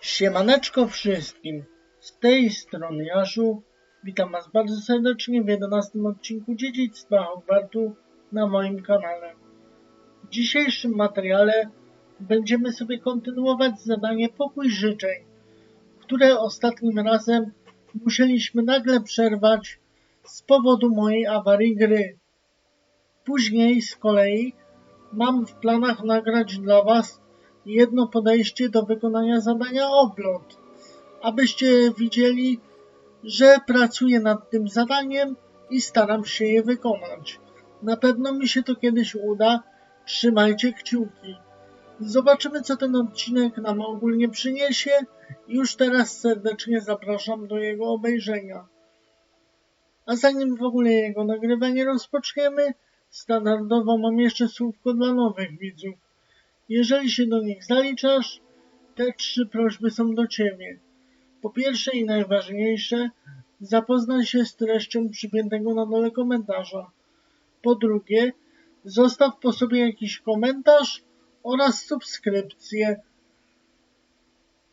Siemaneczko wszystkim, z tej strony Jarzu. Witam Was bardzo serdecznie w 11 odcinku Dziedzictwa Hogwartu na moim kanale. W dzisiejszym materiale będziemy sobie kontynuować zadanie Pokój Życzeń, które ostatnim razem musieliśmy nagle przerwać z powodu mojej awarii gry. Później z kolei mam w planach nagrać dla Was jedno podejście do wykonania zadania oblot, abyście widzieli, że pracuję nad tym zadaniem i staram się je wykonać. Na pewno mi się to kiedyś uda, trzymajcie kciuki. Zobaczymy, co ten odcinek nam ogólnie przyniesie. Już teraz serdecznie zapraszam do jego obejrzenia. A zanim w ogóle jego nagrywanie rozpoczniemy, standardowo mam jeszcze słówko dla nowych widzów. Jeżeli się do nich zaliczasz, te 3 prośby są do Ciebie. Po pierwsze i najważniejsze, zapoznaj się z treścią przypiętego na dole komentarza. Po drugie, zostaw po sobie jakiś komentarz oraz subskrypcję.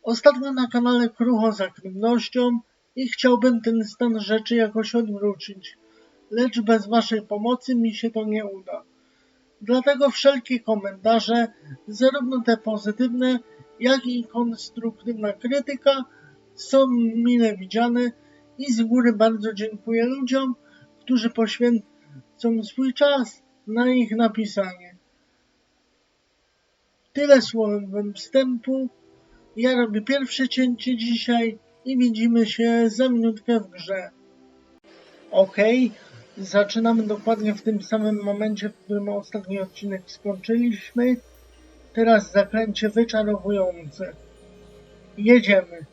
Ostatnio na kanale krucho z aktywnością i chciałbym ten stan rzeczy jakoś odwrócić, lecz bez Waszej pomocy mi się to nie uda. Dlatego wszelkie komentarze, zarówno te pozytywne, jak i konstruktywna krytyka, są mile widziane i z góry bardzo dziękuję ludziom, którzy poświęcą swój czas na ich napisanie. Tyle słowem wstępu. Ja robię pierwsze cięcie dzisiaj i widzimy się za minutkę w grze. Okej. Zaczynamy dokładnie w tym samym momencie, w którym ostatni odcinek skończyliśmy. Teraz zaklęcie wyczarowujące. Jedziemy.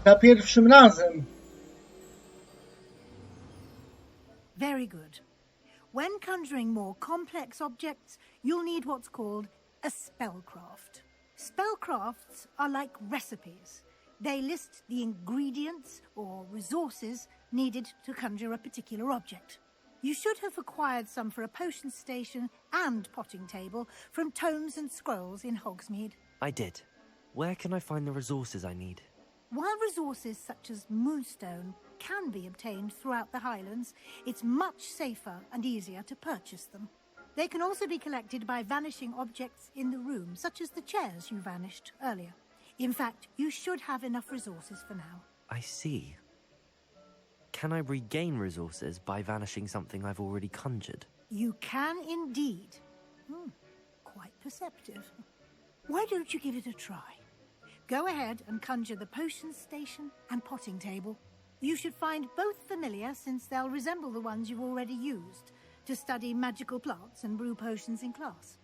Za pierwszym razem. Very good. When conjuring more complex objects, you'll need what's called a spellcraft. Spellcrafts are like recipes. They list the ingredients or resources needed to conjure a particular object. You should have acquired some for a potion station and potting table from tomes and scrolls in Hogsmeade. I did. Where can I find the resources I need? While resources such as moonstone can be obtained throughout the Highlands, it's much safer and easier to purchase them. They can also be collected by vanishing objects in the room, such as the chairs you vanished earlier. In fact, you should have enough resources for now. I see. Can I regain resources by vanishing something I've already conjured? You can indeed. Quite perceptive. Why don't you give it a try? Go ahead and conjure the potion station and potting table. You should find both familiar, since they'll resemble the ones you've already used to study magical plants and brew potions in class.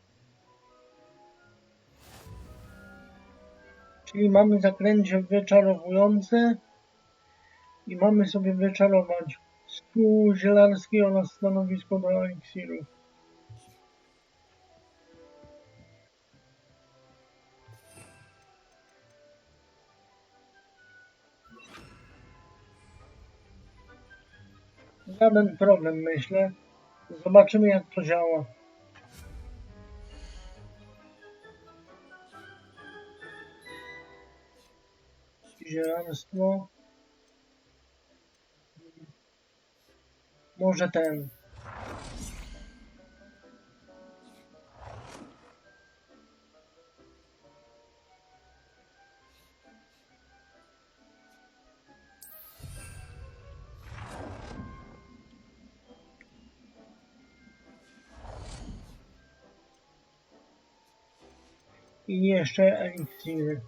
Czyli mamy zaklęcie wyczarowujące i mamy sobie wyczarować stół zielarski oraz stanowisko do eliksirów. Żaden problem, myślę. Zobaczymy, jak to działa. Zielarstwo. Może ten. I jeszcze eliksiry.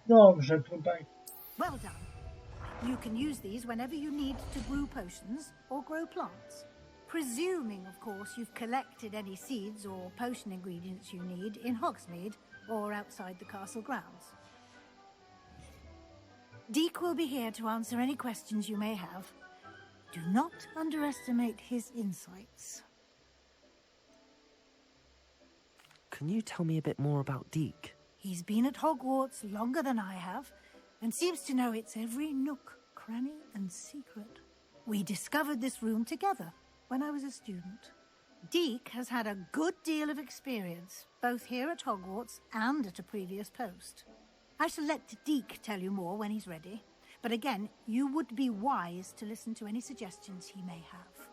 Dobrze tutaj. Well done. You can use these whenever you need to brew potions or grow plants. Presuming, of course, you've collected any seeds or potion ingredients you need in Hogsmeade or outside the castle grounds. Deke will be here to answer any questions you may have. Do not underestimate his insights. Can you tell me a bit more about Deke? He's been at Hogwarts longer than I have, and seems to know its every nook, cranny, and secret. We discovered this room together when I was a student. Deke has had a good deal of experience, both here at Hogwarts and at a previous post. I shall let Deke tell you more when he's ready, but again, you would be wise to listen to any suggestions he may have.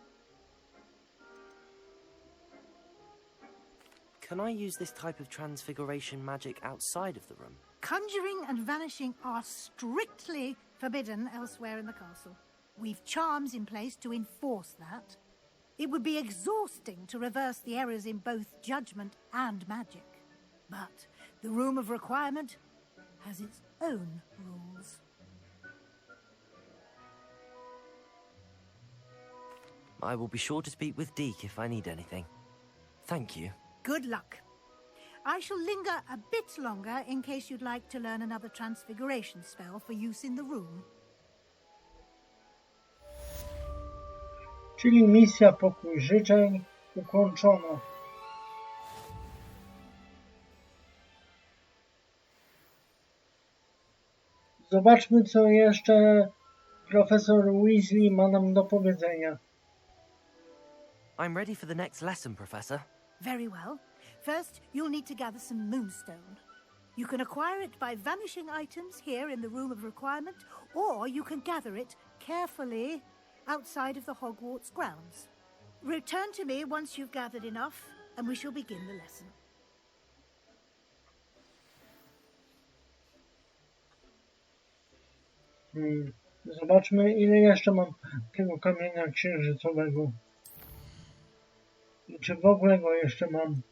Can I use this type of transfiguration magic outside of the room? Conjuring and vanishing are strictly forbidden elsewhere in the castle. We've charms in place to enforce that. It would be exhausting to reverse the errors in both judgment and magic. But the Room of Requirement has its own rules. I will be sure to speak with Deke if I need anything. Thank you. Good luck. I shall linger a bit longer in case you'd like to learn another transfiguration spell for use in the room. Czyli misja Pokój Życzeń ukończona. Zobaczmy, co jeszcze profesor Weasley ma nam do powiedzenia. I'm ready for the next lesson, Professor. Very well. First, you'll need to gather some moonstone. You can acquire it by vanishing items here in the Room of Requirement, or you can gather it carefully outside of the Hogwarts grounds. Return to me once you've gathered enough, and we shall begin the lesson. Zobaczmy, ile jeszcze mam tego kamienia księżycowego. I czy w ogóle go jeszcze mam?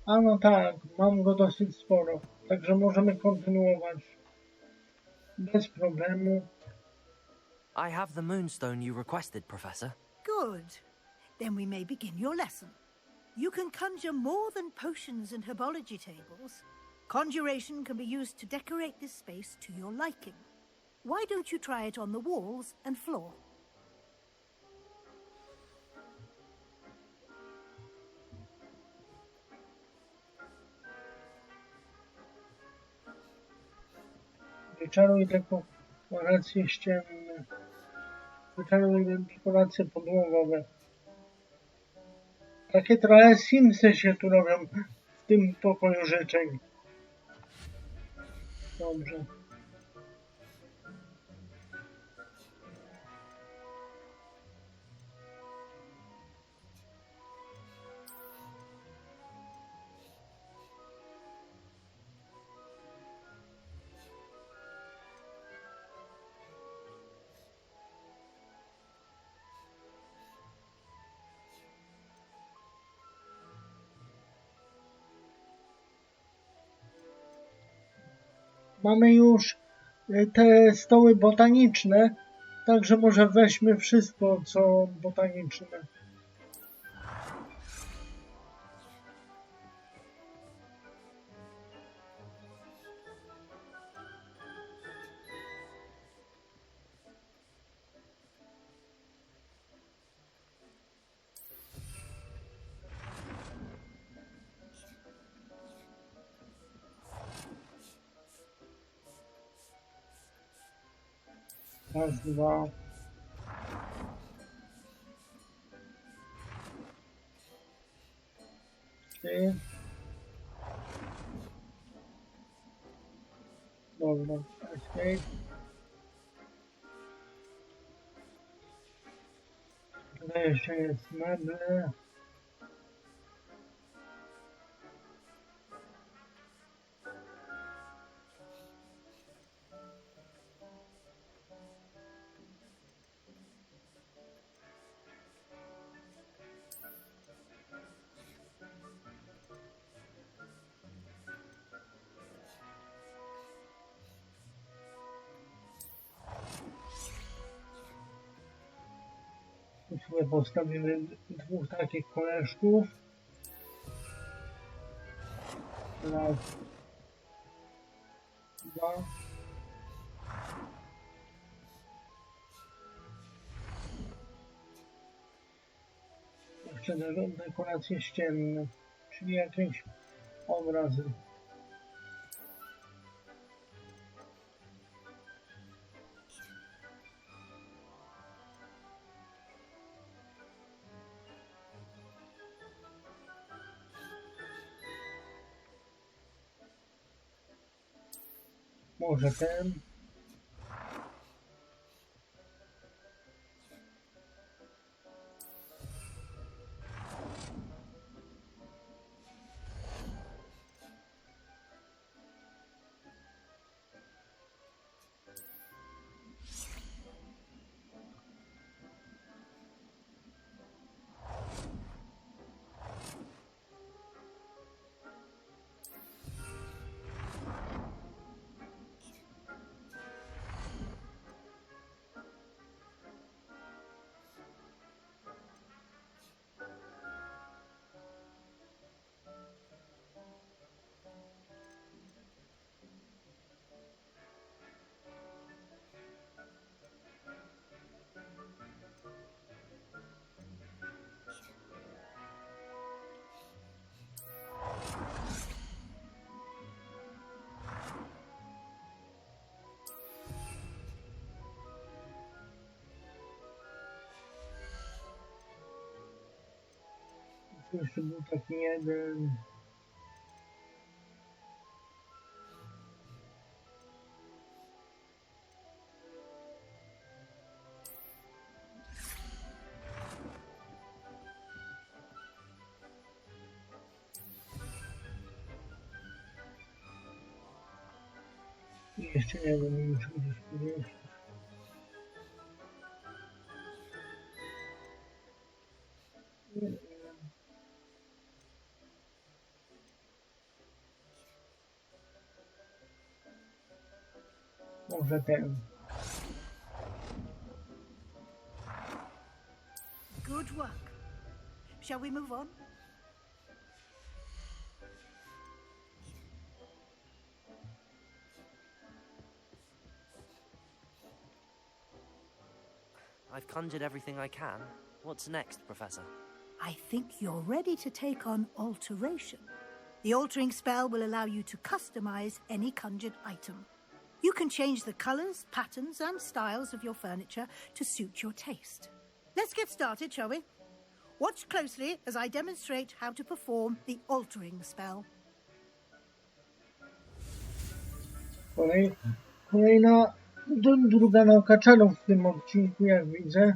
A no tak, mam go dosyć sporo, także możemy kontynuować bez problemu. I have the moonstone you requested, Professor. Good. Then we may begin your lesson. You can conjure more than potions and herbology tables. Conjuration can be used to decorate this space to your liking. Why don't you try it on the walls and floor? Wyczaruj dekoracje ścienne. Wyczaruj dekoracje podłogowe. Takie trochę Simsy się tu robią w tym pokoju życzeń. Dobrze. Mamy już te stoły botaniczne, także może weźmy wszystko, co botaniczne. Raz, dwa. Trzy. Dobra, escape. Tutaj jeszcze jest meble. sobie postawimy dwóch takich koleżków. Raz, dwa. Jeszcze dekoracje ścienne, czyli jakieś obrazy. Może ten. Jeszcze był taki jeden. I jeszcze jeden muszę gdzieś powiedzieć. Może ten. Good work. Shall we move on? I've conjured everything I can. What's next, Professor? I think you're ready to take on alteration. The altering spell will allow you to customize any conjured item. You can change the colors, patterns, and styles of your furniture to suit your taste. Let's get started, shall we? Watch closely as I demonstrate how to perform the altering spell. Kolejna druga nauka czarów w tym odcinku, jak widzę.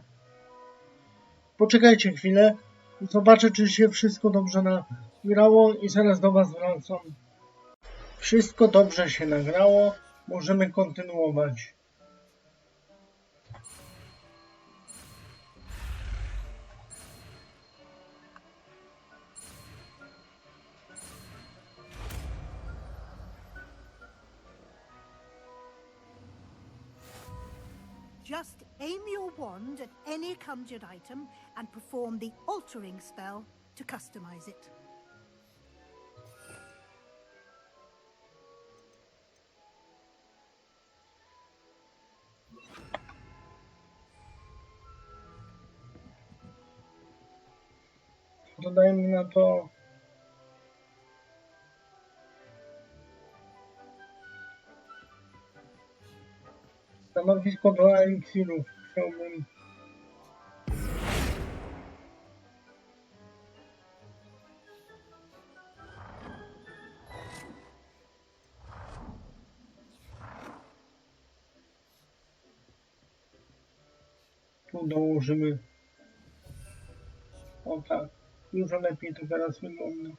Poczekajcie chwilę. Zobaczę, czy się wszystko dobrze nagrało i zaraz do Was wracam. Wszystko dobrze się nagrało. Możemy kontynuować. Just aim your wand at any conjured item and perform the altering spell to customize it. Dodajmy na to stanowisko do eliksirów. Chciałbym tu dołożymy. O tak, dużo lepiej to teraz wygląda.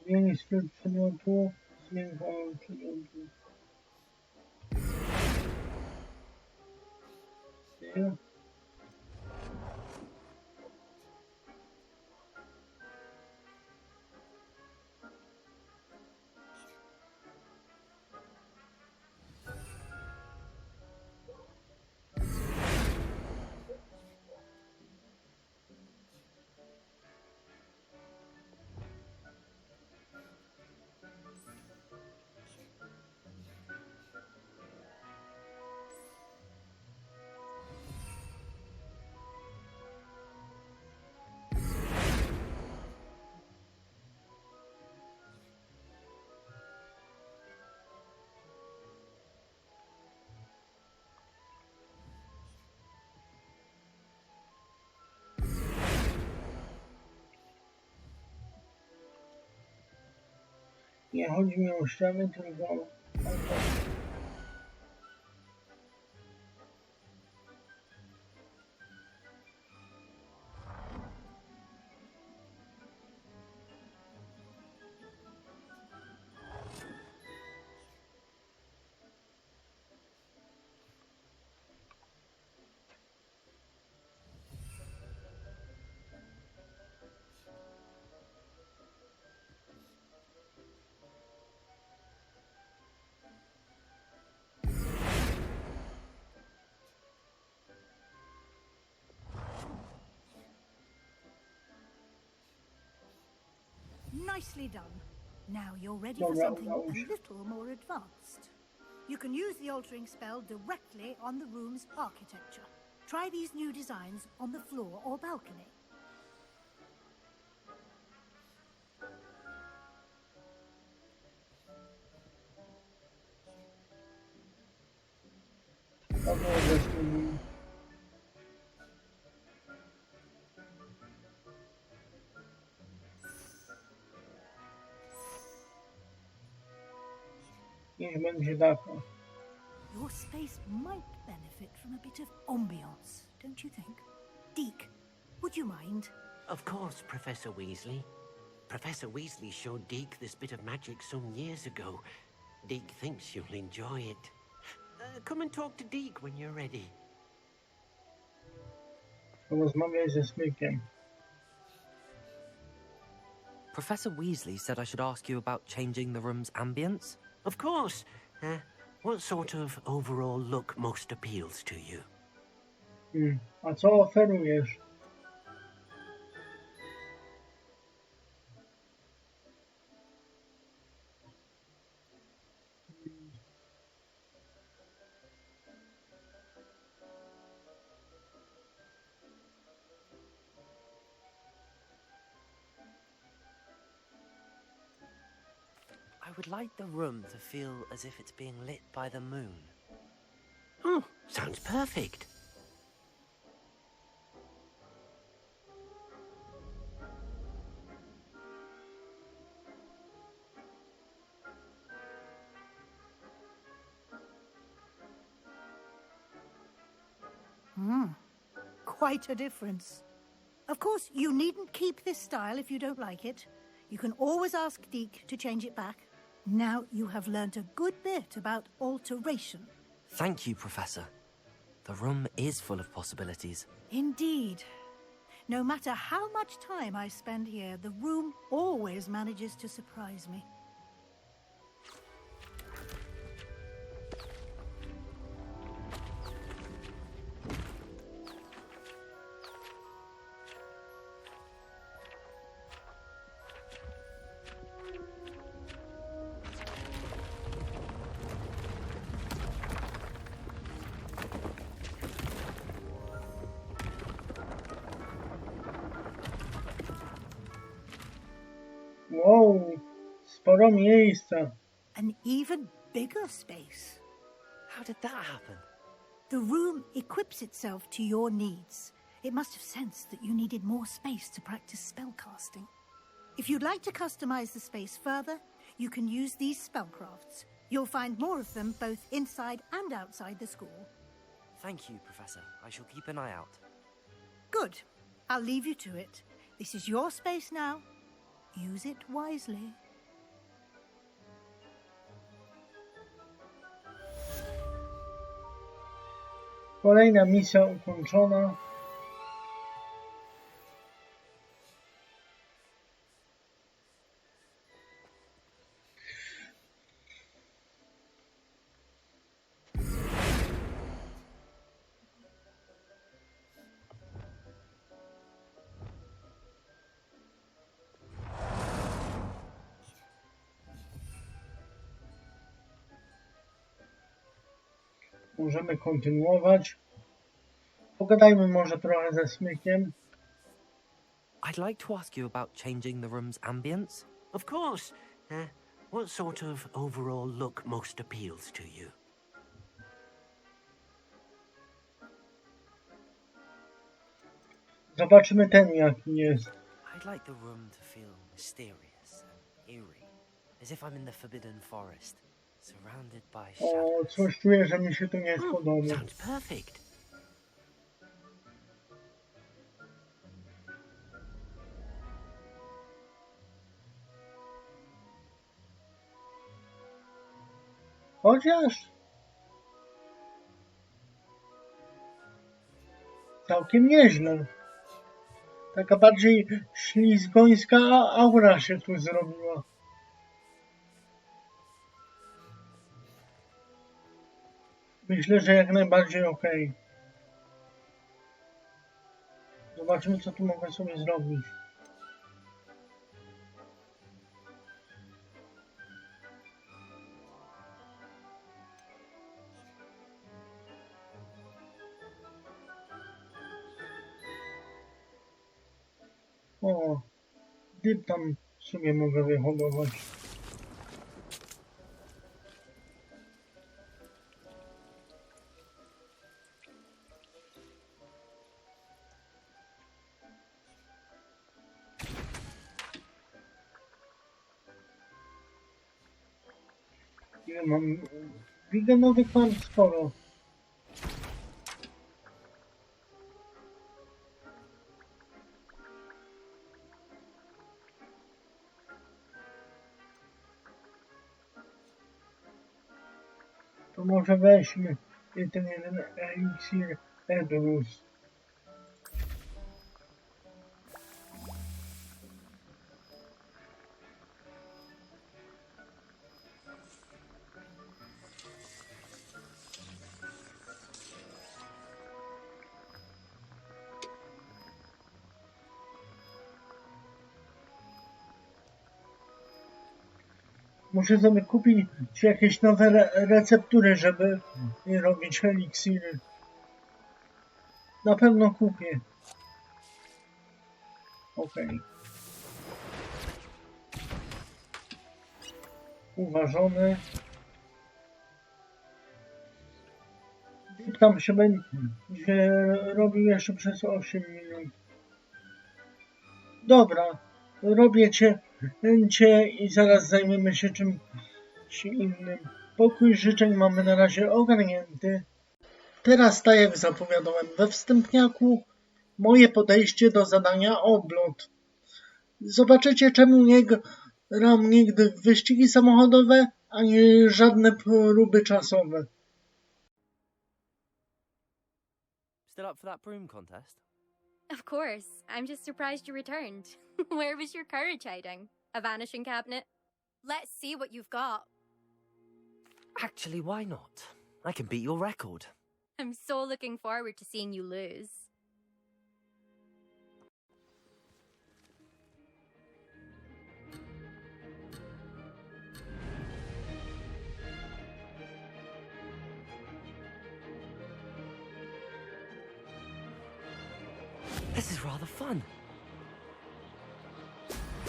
Zmienić styl przedmiotu, zmień kolor przedmiotu. Styl. Nie chodzi mi o ściany, tylko o to. Nicely done. Now you're ready for something a little more advanced. You can use the altering spell directly on the room's architecture. Try these new designs on the floor or balcony. Niech będzie taka. Your space might benefit from a bit of ambiance, don't you think? Deke, would you mind? Of course, Professor Weasley. Professor Weasley showed Deke this bit of magic some years ago. Deke thinks you'll enjoy it. Come and talk to Deke when you're ready. Porozmawiaj ze Smykiem. Professor Weasley said I should ask you about changing the room's ambience. Of course. What sort of overall look most appeals to you? A co oferujesz? I would like the room to feel as if it's being lit by the moon. Oh, sounds perfect. Quite a difference. Of course, you needn't keep this style if you don't like it. You can always ask Deke to change it back. Now you have learnt a good bit about alteration. Thank you, Professor. The room is full of possibilities. Indeed. No matter how much time I spend here, the room always manages to surprise me. Wow, sporo miejsca. An even bigger space. How did that happen? The room equips itself to your needs. It must have sensed that you needed more space to practice spellcasting. If you'd like to customize the space further, you can use these spellcrafts. You'll find more of them both inside and outside the school. Thank you, Professor. I shall keep an eye out. Good. I'll leave you to it. This is your space now. Use it wisely. Kolejna misja ukończona. Możemy kontynuować. Pogadajmy może trochę ze Smykiem. I'd like to ask you about changing the room's ambience. Of course. What sort of overall look most appeals to you? Zobaczymy ten jaki jest. I'd like the room to feel mysterious and eerie. as if I'm in the Forbidden Forest, surrounded by O, shadows. coś czuję, że mi się to nie spodoba. Sounds perfect. Chociaż całkiem nieźle. Taka bardziej ślizgońska aura się tu zrobiła. Myślę, że jak najbardziej okej. Zobaczmy, co tu mogę sobie zrobić. O, dyb tam sobie mogę wyhodować. Ile mam? Wigenowy kwan sporo. To może weźmy ten jeden eliksir Edrus. Muszę sobie kupić jakieś nowe receptury, żeby robić eliksiry. Na pewno kupię. Okej. Uważony. Tam się będzie robił jeszcze przez 8 minut. Dobra, robię cięcie i zaraz zajmiemy się czymś innym. Pokój życzeń mamy na razie ogarnięty. Teraz, tak jak zapowiadałem we wstępniaku, moje podejście do zadania oblot. Zobaczycie, czemu nie gram nigdy w wyścigi samochodowe, ani żadne próby czasowe. Still up for that broom contest? Of course. I'm just surprised you returned. Where was your courage hiding? A vanishing cabinet? Let's see what you've got. Actually, why not? I can beat your record. I'm so looking forward to seeing you lose. This is rather fun.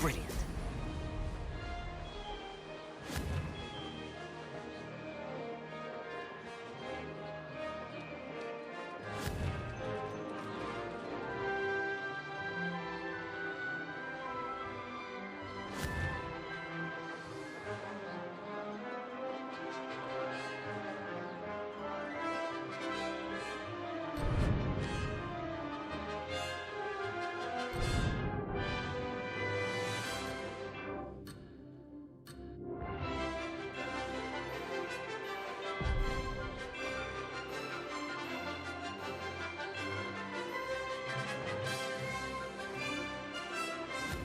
Brilliant.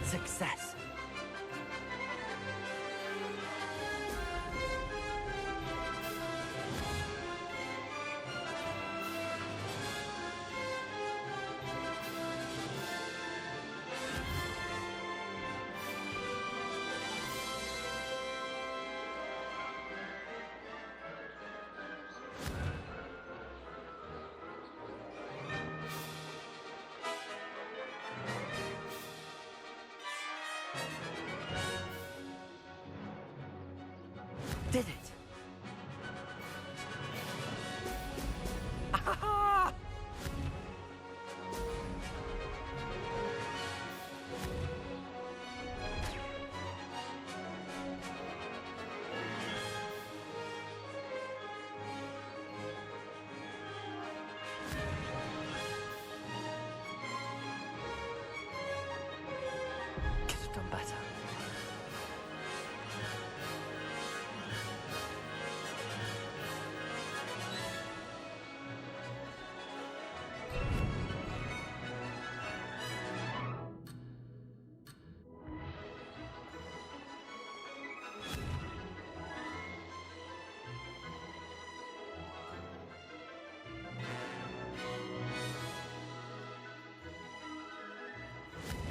Success. Did it! Ah!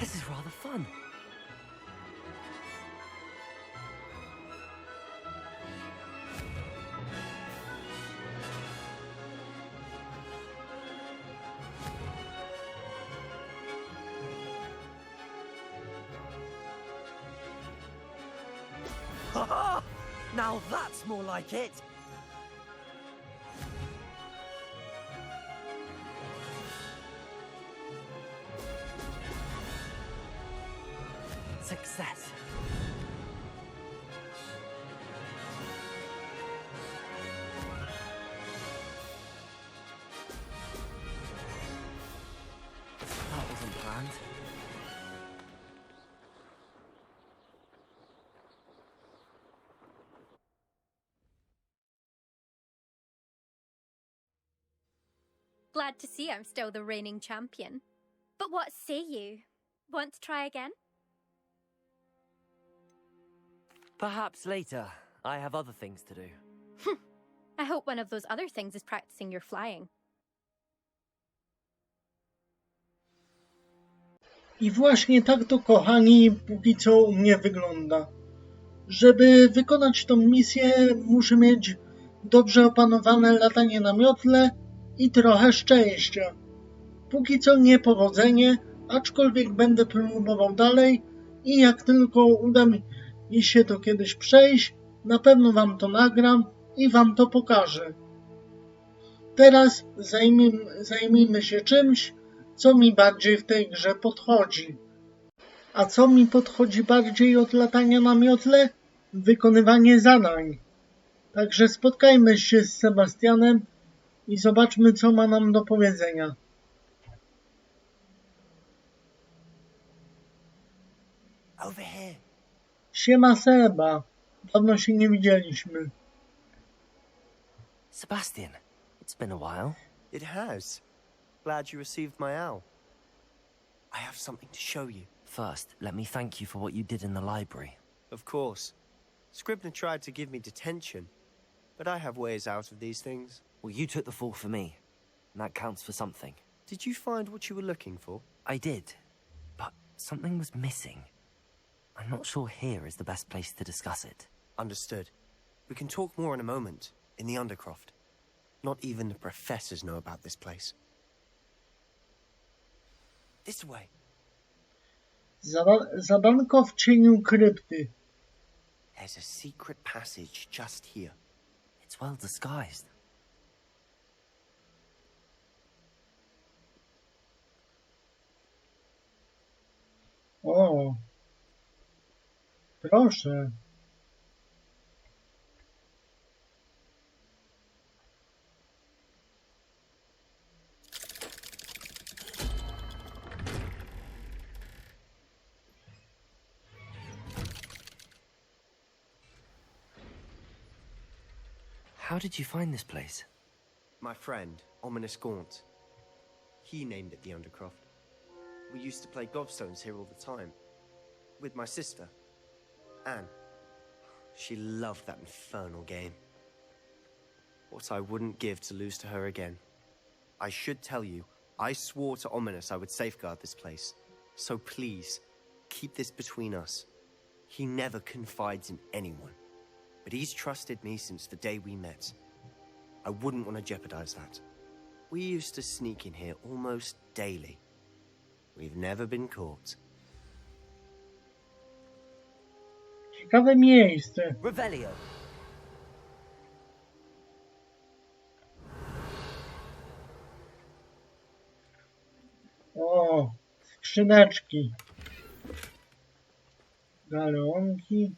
This is rather fun. Ha! Now that's more like it! Success. That wasn't planned. Glad to see I'm still the reigning champion. But what say you? Want to try again? Perhaps later. I have other things to do. I hope one of those other things is practicing your flying. I właśnie tak to, kochani, póki co u mnie wygląda. Żeby wykonać tą misję, muszę mieć dobrze opanowane latanie na miotle i trochę szczęścia. Póki co niepowodzenie, aczkolwiek będę próbował dalej i jak tylko uda mi się to kiedyś przejść, na pewno wam to nagram i wam to pokażę. Teraz zajmijmy się czymś, co mi bardziej w tej grze podchodzi. A co mi podchodzi bardziej od latania na miotle? Wykonywanie zadań. Także spotkajmy się z Sebastianem i zobaczmy, co ma nam do powiedzenia. Over here. Siema Seba, dawno się nie widzieliśmy. Sebastian, it's been a while. It has. Glad you received my owl. I have something to show you. First, let me thank you for what you did in the library. Of course. Scribner tried to give me detention, but I have ways out of these things. Well, you took the fall for me, and that counts for something. Did you find what you were looking for? I did, but something was missing. I'm not sure here is the best place to discuss it. Understood. We can talk more in a moment, in the Undercroft. Not even the professors know about this place. This way. Zadanko w cieniu krypty. There's a secret passage just here. It's well disguised. O, proszę. How did you find this place? My friend, Ominous Gaunt. He named it the Undercroft. We used to play gobstones here all the time. With my sister, Anne. She loved that infernal game. What I wouldn't give to lose to her again. I should tell you, I swore to Ominous I would safeguard this place. So please, keep this between us. He never confides in anyone. But he's trusted me since the day we met. I wouldn't want to jeopardize that. We used to sneak in here almost daily. We've never been caught. Ciekawe miejsce. Revelio. O, skrzyneczki. Galeonki.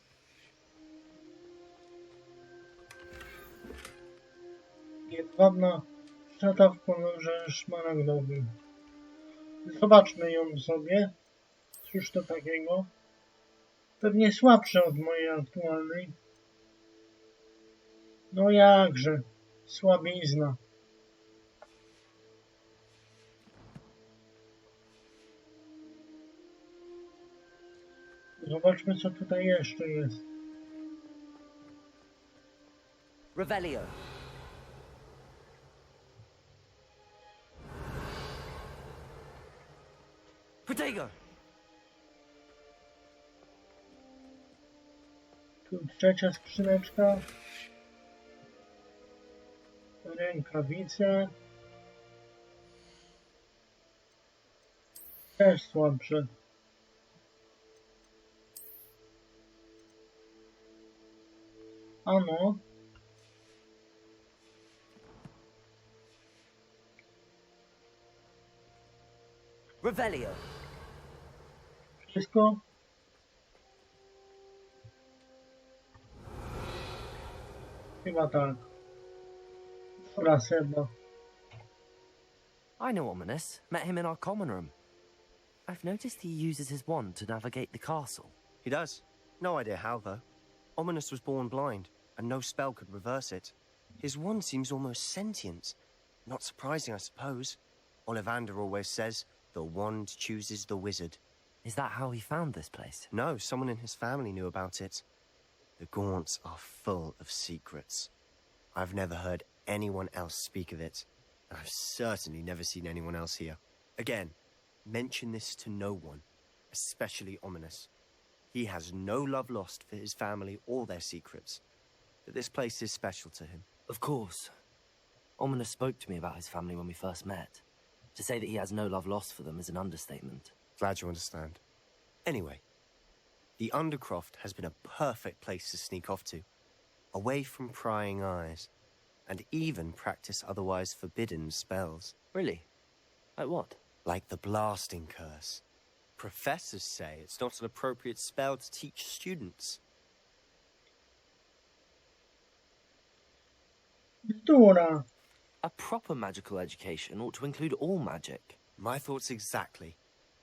Jedwabna szata w kolorze szmaragdowym. Zobaczmy ją sobie. Cóż to takiego? Pewnie słabsze od mojej aktualnej. No jakże. Słabizna. Zobaczmy, co tutaj jeszcze jest. Revelio. Protego! Tu trzecia skrzyneczka. Rękawice. Też słabsze. Ano. Revelio. Wszystko? Chyba tak. Dobra, Seba. I know Ominous. Met him in our common room. I've noticed he uses his wand to navigate the castle. He does. No idea how, though. Ominous was born blind, and no spell could reverse it. His wand seems almost sentient. Not surprising, I suppose. Ollivander always says, the wand chooses the wizard. Is that how he found this place? No, someone in his family knew about it. The Gaunts are full of secrets. I've never heard anyone else speak of it. And I've certainly never seen anyone else here. Again, mention this to no one, especially Ominous. He has no love lost for his family or their secrets. But this place is special to him. Of course. Ominous spoke to me about his family when we first met. To say that he has no love lost for them is an understatement. Glad you understand. Anyway, the Undercroft has been a perfect place to sneak off to, away from prying eyes, and even practice otherwise forbidden spells. Really? Like what? Like the blasting curse. Professors say it's not an appropriate spell to teach students. Bzdura. A proper magical education ought to include all magic. My thoughts exactly.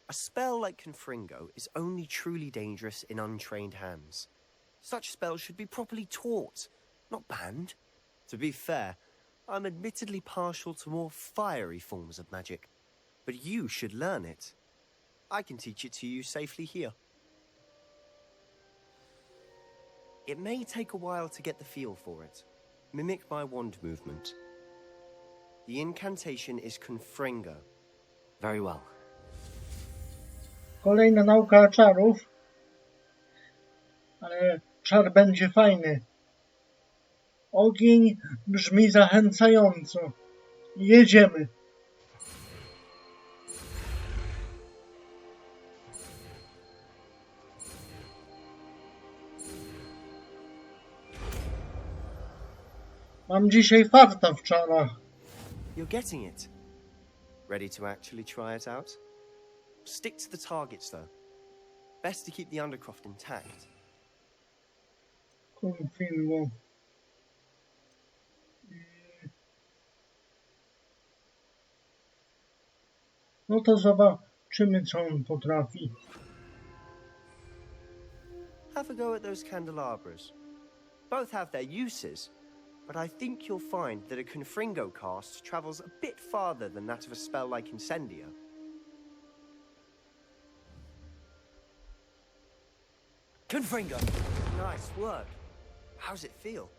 A spell like Confringo is only truly dangerous in untrained hands. Such spells should be properly taught, not banned. To be fair, I'm admittedly partial to more fiery forms of magic, but you should learn it. I can teach it to you safely here. It may take a while to get the feel for it. Mimic my wand movement. The incantation is Confringo. Very well. Kolejna nauka czarów. Ale czar będzie fajny. Ogień brzmi zachęcająco. Jedziemy. Mam dzisiaj farta w czarach. You're getting it. Ready to actually try it out? Stick to the targets, though. Best to keep the Undercroft intact. Konfirmo. No to zobaczymy, co on potrafi. Have a go at those candelabras. Both have their uses, but I think you'll find that a Confringo cast travels a bit farther than that of a spell like Incendio. Confringo! Nice work. How's it feel?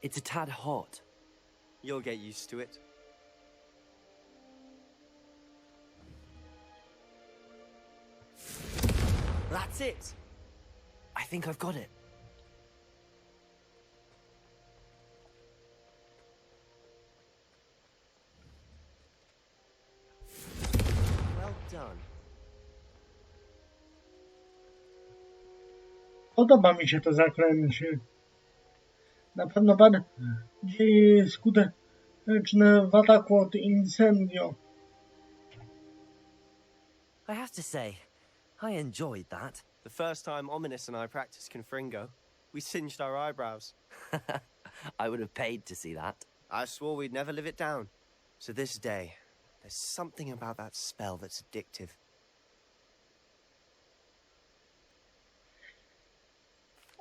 It's a tad hot. You'll get used to it. That's it! I think I've got it. Well done. Podoba mi się to zaklęcie. Na pewno bardziej skuteczne w ataku od Incendio. I have to say, I enjoyed that. The first time Ominous and I practiced Confringo, we singed our eyebrows. I would have paid to see that. I swore we'd never live it down. To this day, there's something about that spell that's addictive.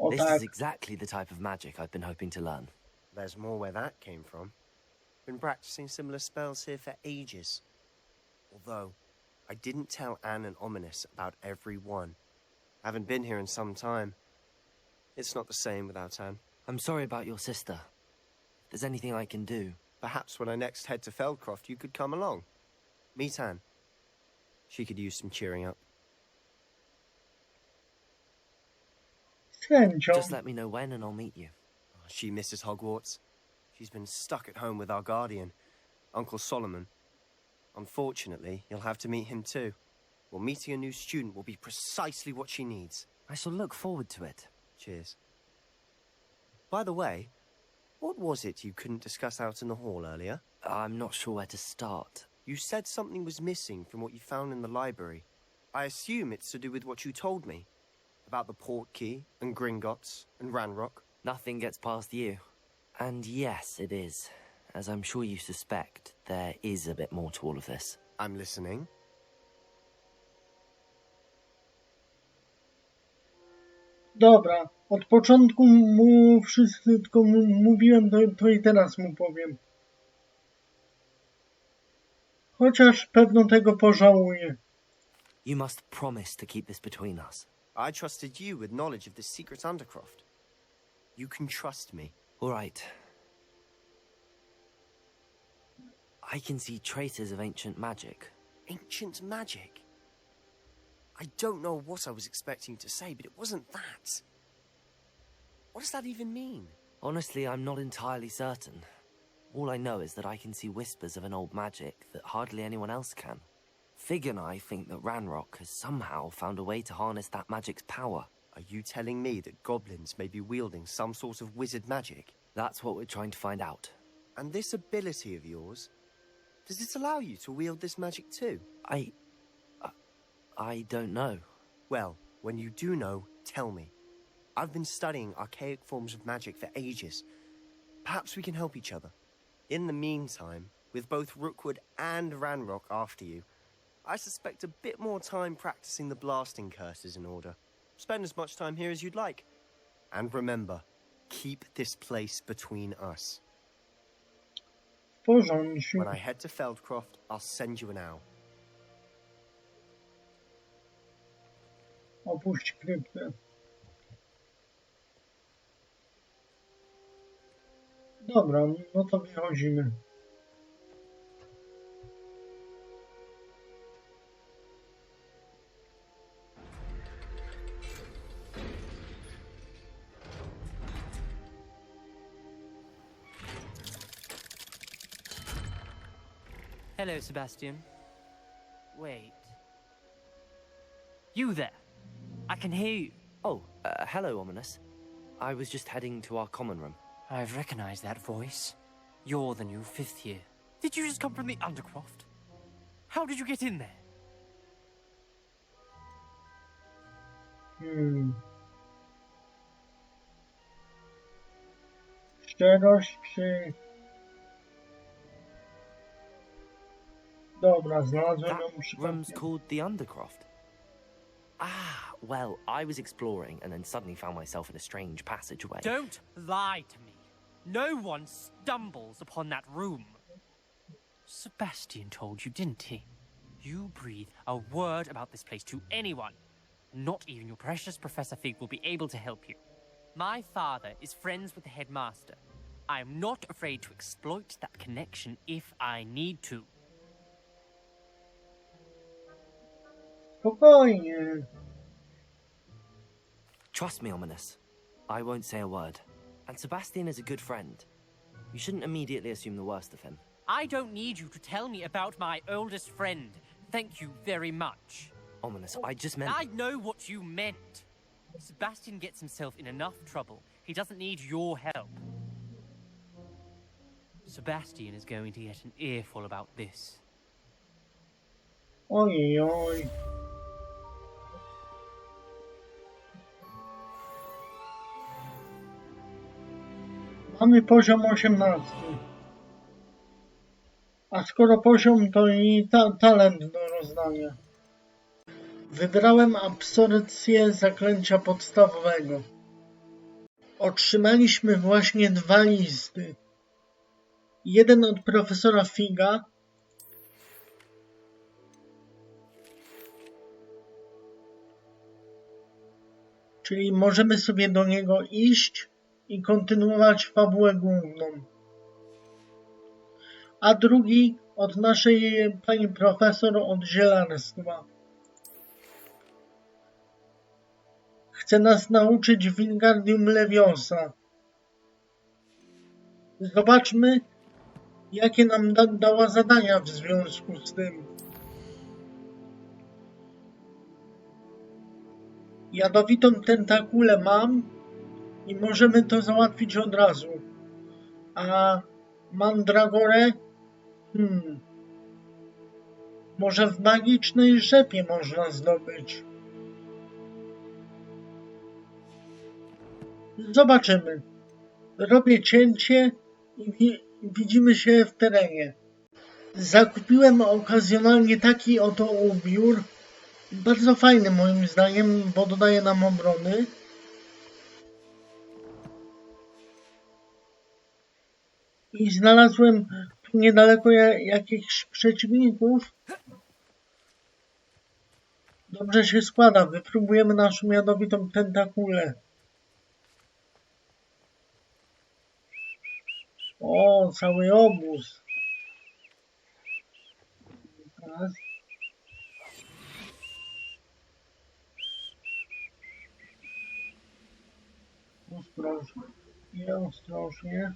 O This tak, is exactly the type of magic I've been hoping to learn. There's more where that came from. Been practicing similar spells here for ages. Although, I didn't tell Anne and Ominous about every one. Haven't been here in some time. It's not the same without Anne. I'm sorry about your sister. If there's anything I can do... Perhaps when I next head to Feldcroft, you could come along. Meet Anne. She could use some cheering up. chęcią. Just let me know when and I'll meet you. She misses Hogwarts. She's been stuck at home with our guardian, Uncle Solomon. Unfortunately, you'll have to meet him too. Well, meeting a new student will be precisely what she needs. I shall look forward to it. Cheers. By the way, what was it you couldn't discuss out in the hall earlier? I'm not sure where to start. You said something was missing from what you found in the library. I assume it's to do with what you told me. About the Portkey, and Gringotts, and Ranrock. Nothing gets past you. And yes, it is. As I'm sure you suspect, there is a bit more to all of this. I'm listening. Dobra, od początku mu wszystko mówiłem, to i teraz mu powiem. Chociaż pewno tego pożałuję. You must promise to keep this between us. I trusted you with knowledge of this secret Undercroft. You can trust me. All right. I can see traces of ancient magic. Ancient magic? I don't know what I was expecting to say, but it wasn't that. What does that even mean? Honestly, I'm not entirely certain. All I know is that I can see whispers of an old magic that hardly anyone else can. Fig and I think that Ranrock has somehow found a way to harness that magic's power. Are you telling me that goblins may be wielding some sort of wizard magic? That's what we're trying to find out. And this ability of yours, does it allow you to wield this magic too? I don't know. Well, when you do know, tell me. I've been studying archaic forms of magic for ages. Perhaps we can help each other. In the meantime, with both Rookwood and Ranrock after you, I suspect a bit more time practicing the blasting curses in order. Spend as much time here as you'd like. And remember, keep this place between us. W porządku. When I head to Feldcroft, I'll send you an owl. Opuść kryptę. Dobra, no to wychodzimy. Hello, Sebastian. Wait. You there? I can hear you. Oh, hello, Ominous. I was just heading to our common room. I've recognized that voice. You're the new 5th year. Did you just come from the Undercroft? How did you get in there? Szczerość przy... Dobra, znalazłem ją Room's przypadkiem. called the Undercroft. Ah, well, I was exploring and then suddenly found myself in a strange passageway. Don't lie to me. No one stumbles upon that room. Sebastian told you, didn't he? You breathe a word about this place to anyone. Not even your precious Professor Fig will be able to help you. My father is friends with the headmaster. I am not afraid to exploit that connection if I need to. Spokojnie. Trust me, Ominous. I won't say a word. And Sebastian is a good friend. You shouldn't immediately assume the worst of him. I don't need you to tell me about my oldest friend. Thank you very much. Ominous, I just meant... I know what you meant. Sebastian gets himself in enough trouble. He doesn't need your help. Sebastian is going to get an earful about this. Ojej, oj. Mamy poziom 18. A skoro poziom, to i talent do rozdania. Wybrałem absorpcję zaklęcia podstawowego. Otrzymaliśmy właśnie 2 listy. Jeden od profesora Figa. Czyli możemy sobie do niego iść i kontynuować fabułę główną. A drugi od naszej pani profesor od zielarstwa. chce nas nauczyć Wingardium Leviosa. Zobaczmy, jakie nam dała zadania w związku z tym. Jadowitą tentakulę mam i możemy to załatwić od razu. A mandragorę? Może w magicznej rzepie można zdobyć. Zobaczymy. Robię cięcie i widzimy się w terenie. Zakupiłem okazjonalnie taki oto ubiór. Bardzo fajny moim zdaniem, bo dodaje nam obrony. I znalazłem tu niedaleko jakichś przeciwników. Dobrze się składa. Wypróbujemy naszą jadowitą tentakulę. O, cały obóz. Teraz. Ostrożnie, ostrożnie.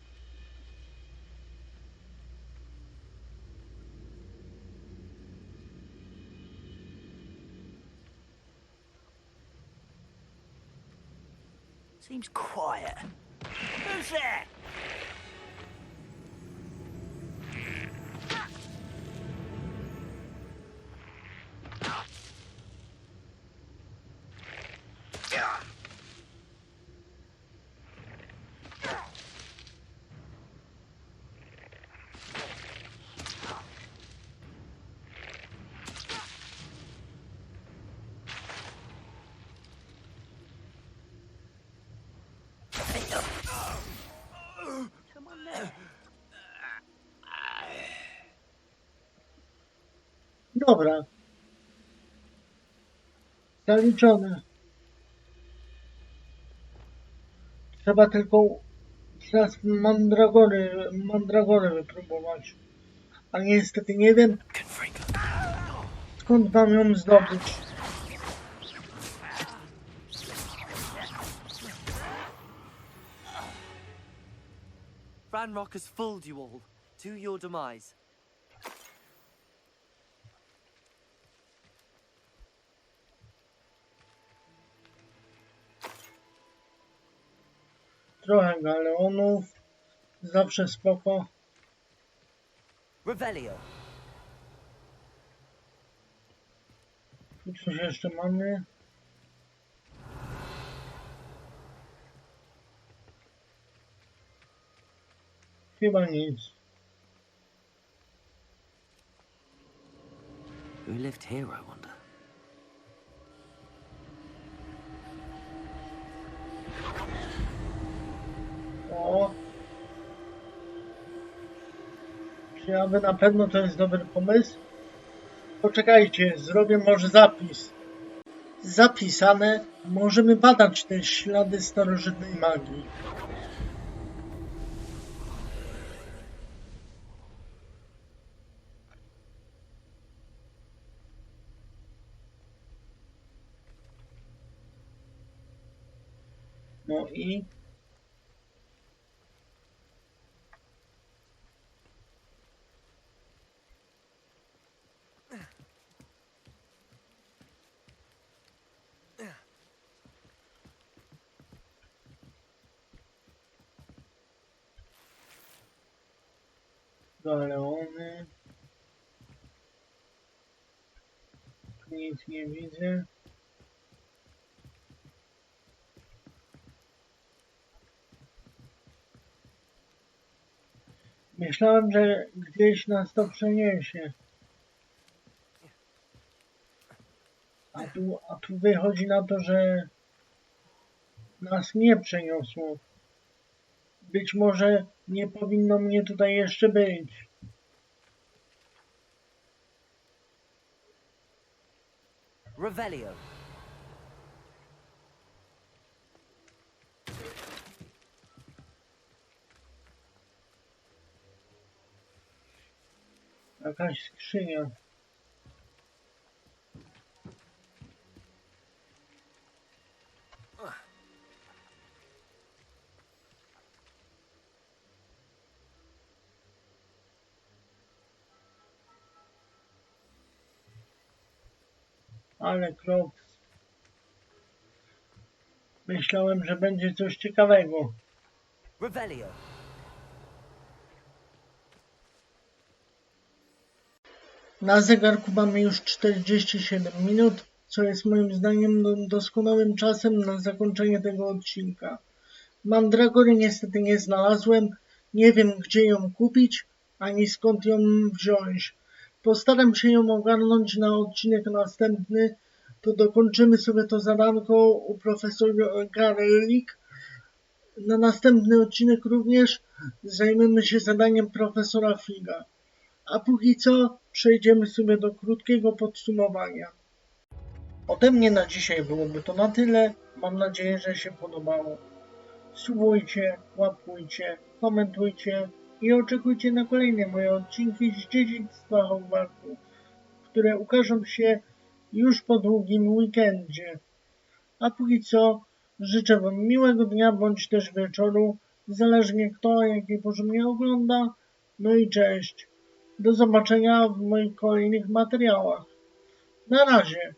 Seems quiet. Who's there? Dobra. Zaliczone. Trzeba tylko teraz mandragory wypróbować. A niestety nie wiem, skąd mam ją zdobyć. Ranrock has fooled you all, to your demise. Trochę galeonów. Zawsze spoko. Revelio. Tu coś jeszcze mamy. Chyba nic. Who lived here, I wonder? O. Czy aby na pewno to jest dobry pomysł? Poczekajcie, zrobię może zapis. Zapisane, możemy badać te ślady starożytnej magii. No i galeony. Tu nic nie widzę. Myślałem, że gdzieś nas to przeniesie. A tu wychodzi na to, że nas nie przeniosło. Być może nie powinno mnie tutaj jeszcze być. Revelio. Jakaś skrzynia. Ale krok. Myślałem, że będzie coś ciekawego. Revelio. Na zegarku mamy już 47 minut, co jest moim zdaniem doskonałym czasem na zakończenie tego odcinka. Mandragory niestety nie znalazłem, nie wiem gdzie ją kupić, ani skąd ją wziąć. Postaram się ją ogarnąć na odcinek następny, to dokończymy sobie to zadanko u profesora Garlick. Na następny odcinek również zajmiemy się zadaniem profesora Figa. A póki co przejdziemy sobie do krótkiego podsumowania. Ode mnie na dzisiaj byłoby to na tyle. Mam nadzieję, że się podobało. Subujcie, łapkujcie, komentujcie i oczekujcie na kolejne moje odcinki z Dziedzictwa Hogwartu, które ukażą się już po długim weekendzie. A póki co życzę Wam miłego dnia bądź też wieczoru, zależnie kto o jakiej porze mnie ogląda. No i cześć. Do zobaczenia w moich kolejnych materiałach. Na razie.